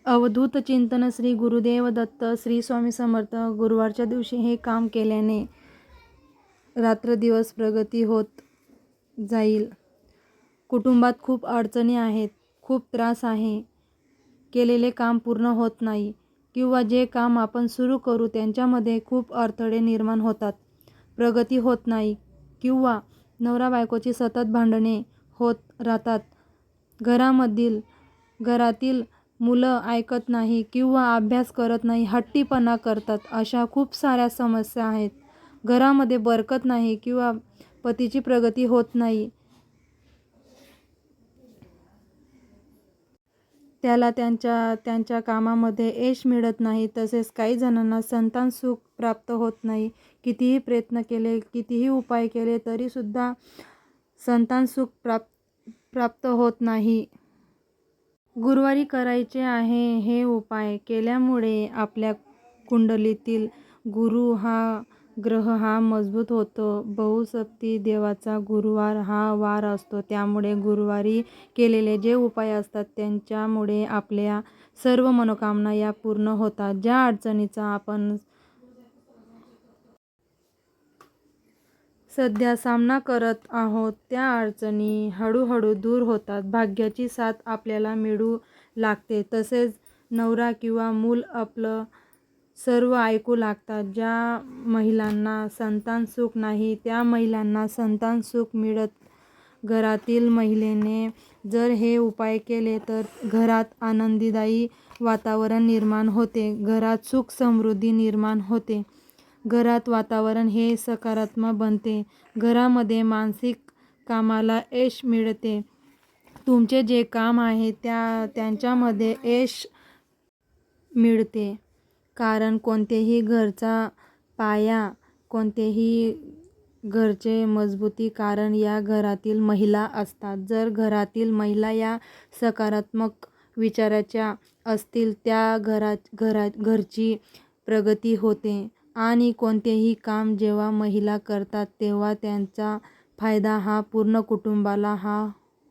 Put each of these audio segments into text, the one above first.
अवधूत चिंतन श्री गुरुदेव दत्त श्री स्वामी समर्थ. गुरुवारच्या दिवशी हे काम केल्याने रात्रदिवस प्रगती होत जाईल. कुटुंबात खूप अडचणी आहेत, खूप त्रास आहे, केलेले काम पूर्ण होत नाही किंवा जे काम आपण सुरू करू त्यांच्यामध्ये खूप अडथळे निर्माण होतात, प्रगती होत नाही किंवा नवरा बायकोची सतत भांडणे होत राहतात. घरातील मुलं ऐकत नाही किंवा अभ्यास करत नाही, हट्टीपणा करतात. अशा खूप साऱ्या समस्या आहेत. घरामध्ये बरकत नाही किंवा पतीची प्रगती होत नाही, त्याला त्यांच्या कामामध्ये यश मिळत नाही. तसेच काही जणांना संतान सुख प्राप्त होत नाही. कितीही प्रयत्न केले, कितीही उपाय केले तरीसुद्धा संतान सुख प्राप्त होत नाही. गुरुवारी करायचे आहे हे उपाय केल्यामुळे आपल्या कुंडलीतील गुरु हा ग्रह हा मजबूत होतो. बहुसप्ती देवाचा गुरुवार हा वार असतो. त्यामुळे गुरुवारी केलेले जे उपाय असतात त्यांच्यामुळे आपल्या सर्व मनोकामना या पूर्ण होतात. ज्या अडचणीचा आपण सध्या सामना करत आहोत त्या अडचणी हळूहळू दूर होतात. भाग्याची साथ आपल्याला मिळू लागते. तसेच नवरा किंवा मूल आपलं सर्व ऐकू लागतात. ज्या महिलांना संतान सुख नाही त्या महिलांना संतान सुख मिळत. घरातील महिलेने जर हे उपाय केले तर घरात आनंददायी वातावरण निर्माण होते, घरात सुख समृद्धी निर्माण होते, घरात वातावरण हे सकारात्मक बनते, घरामध्ये मानसिक कामाला यश मिळते. तुमचे जे काम आहे त्यांच्यामध्ये यश मिळते. कारण कोणतेही घरचा पाया, कोणतेही घरचे मजबूती कारण या घरातील महिला असतात. जर घरातील महिला या सकारात्मक विचाराच्या असतील त्या घरची प्रगती होते. आणि कोणतेही काम जेव्हा महिला करतात तेव्हा त्यांचा फायदा हा पूर्ण कुटुंबाला हा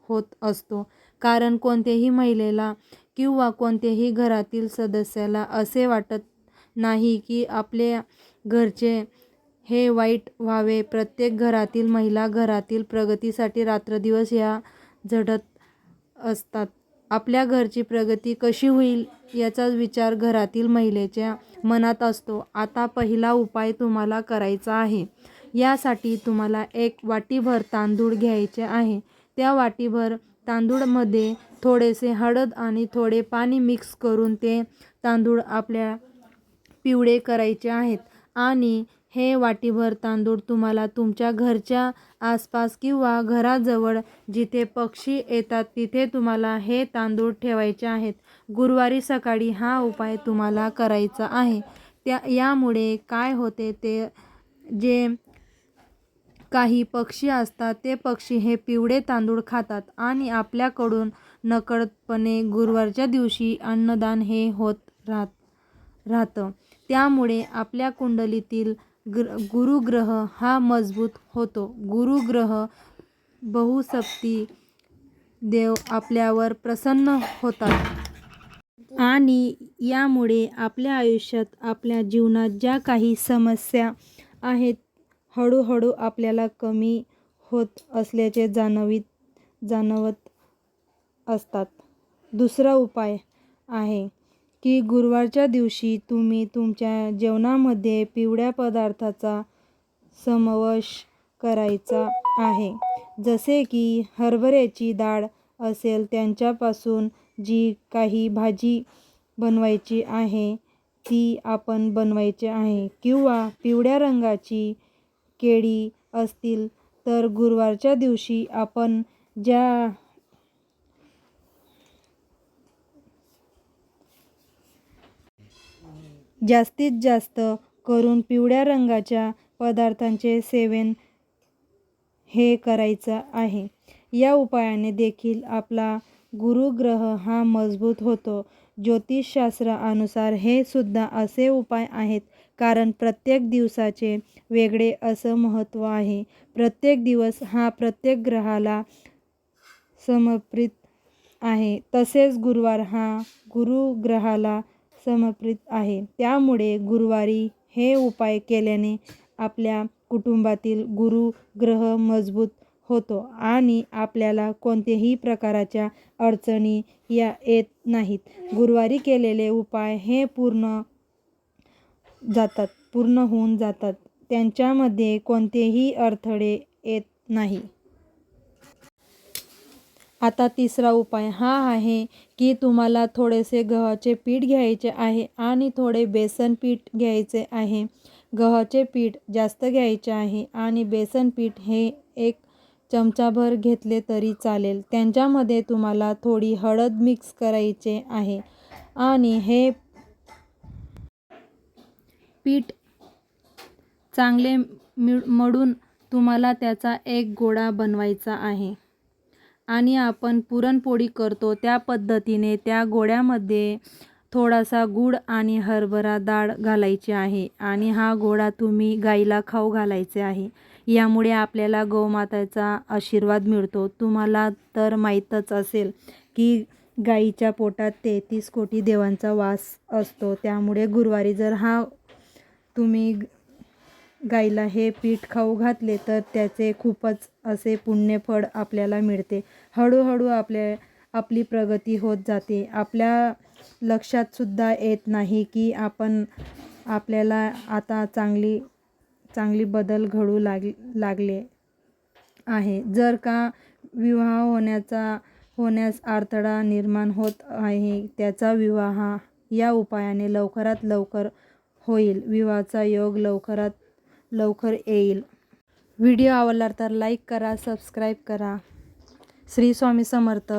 होत असतो. कारण कोणत्याही महिलेला किंवा कोणत्याही घरातील सदस्याला असे वाटत नाही की आपल्या घरचे हे वाईट व्हावे. प्रत्येक घरातील महिला घरातील प्रगतीसाठी रात्रदिवस या झटत असतात. आपल्या घरची प्रगती कशी होईल याचा विचार घरातील महिलेच्या मनात असतो. आता पहिला उपाय तुम्हाला करायचा आहे. यासाठी तुम्हाला 1 वाटीभर तांदूळ घ्यायचे आहे. त्या वाटीभर तांदूळमध्ये थोडेसे हळद आणि थोडे पाणी मिक्स करून ते तांदूळ आपल्या पिवळे करायचे आहेत. आणि हे वाटीभर तांदूळ तुम्हाला तुमच्या घरच्या आसपास किंवा घराजवळ जिथे पक्षी येतात तिथे तुम्हाला हे तांदूळ ठेवायचे आहेत. गुरुवारी सकाळी हा उपाय तुम्हाला करायचा आहे. यामुळे काय होते ते जे काही पक्षी असतात ते पक्षी हे पिवळे तांदूळ खातात आणि आपल्याकडून नकळतपणे गुरुवारच्या दिवशी अन्नदान हे होत राहतं. त्यामुळे आपल्या कुंडलीतील गुरुग्रह हा मजबूत होतो. गुरुग्रह बहुसप्ती देव आपल्यावर प्रसन्न होतात आणि यामुळे आपल्या आयुष्यात आपल्या जीवनात ज्या काही समस्या आहेत हळूहळू आपल्याला कमी होत असल्याचे जाणवत असतात. दुसरा उपाय आहे की गुरुवारच्या दिवशी तुम्ही तुमच्या जेवणामध्ये पिवळ्या पदार्थाचा समावेश करायचा आहे. जसे की हरभऱ्याची डाळ असेल त्यांच्यापासून जी काही भाजी बनवायची आहे ती आपण बनवायची आहे. किंवा पिवळ्या रंगाची केळी असतील तर गुरुवारच्या दिवशी आपण जास्तीत जास्त करून पिवळ्या रंगाच्या पदार्थांचे सेवन हे करायचं आहे. या उपायाने देखील आपला गुरुग्रह हा मजबूत होतो. ज्योतिषशास्त्रानुसार हे सुद्धा असे उपाय आहेत कारण प्रत्येक दिवसाचे वेगळे असं महत्त्व आहे. प्रत्येक दिवस हा प्रत्येक ग्रहाला समर्पित आहे. तसेच गुरुवार हा गुरुग्रहाला समर्पित आहे. त्यामुळे गुरुवारी हे उपाय केल्याने आपल्या कुटुंबातील गुरुग्रह मजबूत होतो आणि आपल्याला कोणत्याही प्रकारच्या अडचणी येत नाहीत. गुरुवारी केलेले उपाय हे पूर्ण होऊन जातात. त्यांच्यामध्ये कोणतेही अडथळे येत नाही. आता तिसरा उपाय हा आहे की तुम्हाला थोडेसे गव्हाचे पीठ घ्यायचे आहे आणि थोडे बेसन पीठ घ्यायचे आहे. गव्हाचे पीठ जास्त घ्यायचे आहे आणि बेसन पीठ हे 1 चमचाभर घेतले तरी चालेल. त्यांच्यामध्ये तुम्हाला थोडी हळद मिक्स करायचे आहे आणि हे पीठ चांगले मळून तुम्हाला त्याचा एक गोळा बनवायचा आहे आणि आपण पुरणपोळी करतो त्या पद्धतीने त्या गोळ्यामध्ये थोडासा गूळ आणि हरभरा डाळ घालायची आहे आणि हा गोळा तुम्ही गाईला खाऊ घालायचे आहे. यामुळे आपल्याला गौमातेचा आशीर्वाद मिळतो. तुम्हाला तर माहीतच असेल की गाईच्या पोटात 33 कोटी देवांचा वास असतो. त्यामुळे गुरुवारी जर तुम्ही गाईला हे पीठ खाऊ घातले तर त्याचे खूपच असे पुण्यफळ आपल्याला मिळते. हळूहळू आपली प्रगती होत जाते. आपल्या लक्षात सुद्धा येत नाही की आपल्याला आता चांगली बदल घडू लागले आहे. जर का विवाह होण्यास अडथळा निर्माण होत आहे, त्याचा विवाह या उपायाने लवकरात लवकर होईल. विवाहाचा योग लवकरात लवकर येईल. व्हिडिओ आवडला तर लाईक करा, सबस्क्राईब करा. श्री स्वामी समर्थ.